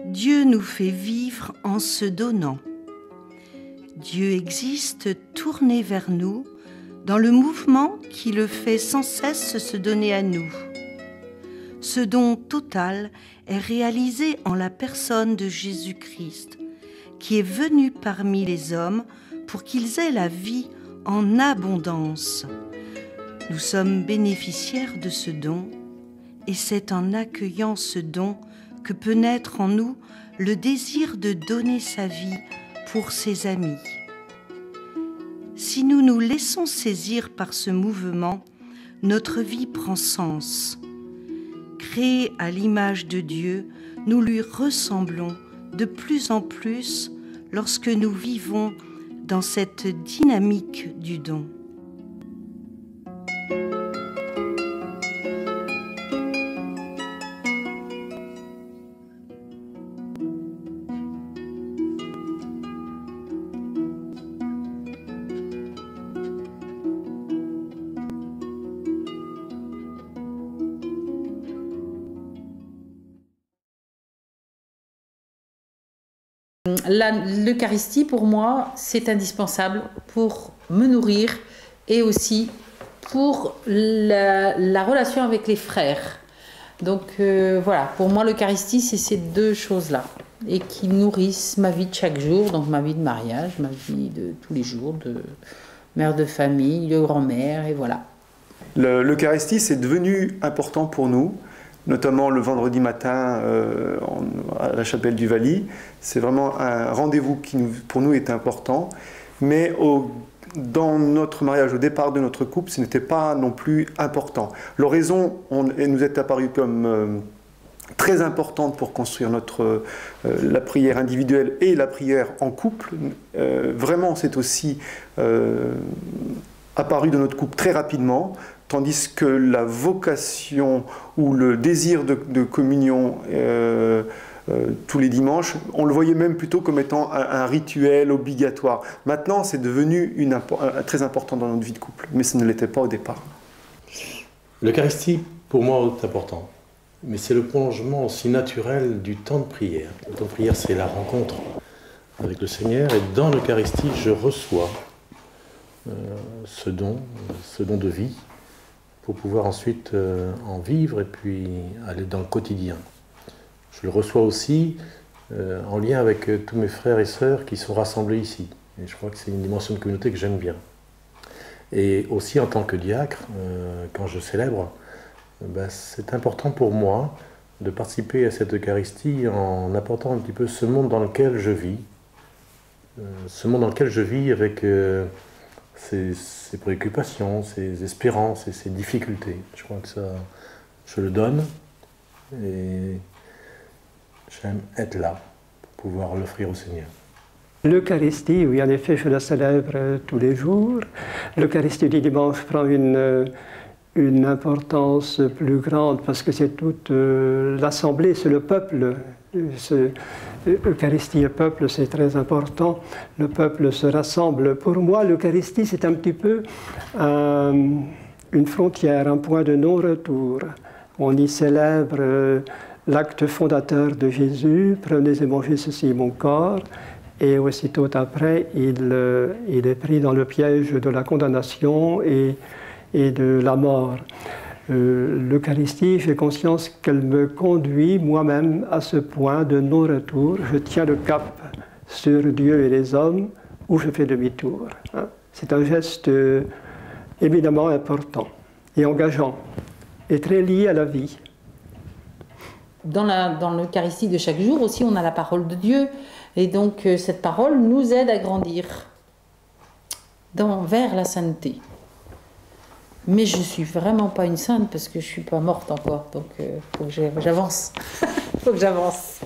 Dieu nous fait vivre en se donnant. Dieu existe tourné vers nous dans le mouvement qui le fait sans cesse se donner à nous. Ce don total est réalisé en la personne de Jésus-Christ, qui est venu parmi les hommes pour qu'ils aient la vie en abondance. Nous sommes bénéficiaires de ce don, et c'est en accueillant ce don que peut naître en nous le désir de donner sa vie pour ses amis. Si nous nous laissons saisir par ce mouvement, notre vie prend sens. Créés à l'image de Dieu, nous lui ressemblons de plus en plus lorsque nous vivons dans cette dynamique du don. L'Eucharistie, pour moi, c'est indispensable pour me nourrir et aussi pour la relation avec les frères. Donc voilà, pour moi, l'Eucharistie, c'est ces deux choses-là et qui nourrissent ma vie de chaque jour, donc ma vie de mariage, ma vie de tous les jours, de mère de famille, de grand-mère, et voilà. L'Eucharistie, c'est devenu important pour nous, notamment le vendredi matin à la chapelle du Valy. C'est vraiment un rendez-vous qui, pour nous, est important. Mais dans notre mariage, au départ de notre couple, ce n'était pas non plus important. L'oraison nous est apparue comme très importante pour construire la prière individuelle et la prière en couple. Vraiment, c'est aussi apparu dans notre couple très rapidement. Tandis que la vocation ou le désir de communion tous les dimanches, on le voyait même plutôt comme étant un rituel obligatoire. Maintenant, c'est devenu très important dans notre vie de couple, mais ce ne l'était pas au départ. L'Eucharistie, pour moi, est important. Mais c'est le prolongement aussi naturel du temps de prière. Le temps de prière, c'est la rencontre avec le Seigneur. Et dans l'Eucharistie, je reçois ce don de vie, pour pouvoir ensuite en vivre et puis aller dans le quotidien. Je le reçois aussi en lien avec tous mes frères et sœurs qui sont rassemblés ici. Et je crois que c'est une dimension de communauté que j'aime bien. Et aussi en tant que diacre, quand je célèbre, c'est important pour moi de participer à cette Eucharistie en apportant un petit peu ce monde dans lequel je vis. Ce monde dans lequel je vis avec ses préoccupations, ses espérances et ses difficultés. Je crois que ça, je le donne et j'aime être là pour pouvoir l'offrir au Seigneur. L'Eucharistie, oui, en effet, je la célèbre tous les jours. L'Eucharistie du dimanche prend une importance plus grande parce que c'est toute l'Assemblée, c'est le peuple. L'Eucharistie et le peuple, c'est très important. Le peuple se rassemble. Pour moi, l'Eucharistie, c'est un petit peu une frontière, un point de non-retour. On y célèbre l'acte fondateur de Jésus, « Prenez et mangez, ceci est mon corps », et aussitôt après, il est pris dans le piège de la condamnation et de la mort. L'Eucharistie, j'ai conscience qu'elle me conduit moi-même à ce point de non-retour. Je tiens le cap sur Dieu et les hommes, où je fais demi-tour. C'est un geste évidemment important et engageant, et très lié à la vie. Dans l'Eucharistie de chaque jour aussi, on a la parole de Dieu, et donc cette parole nous aide à grandir vers la sainteté. Mais je ne suis vraiment pas une sainte parce que je ne suis pas morte encore, donc il faut que j'avance. Il faut que j'avance.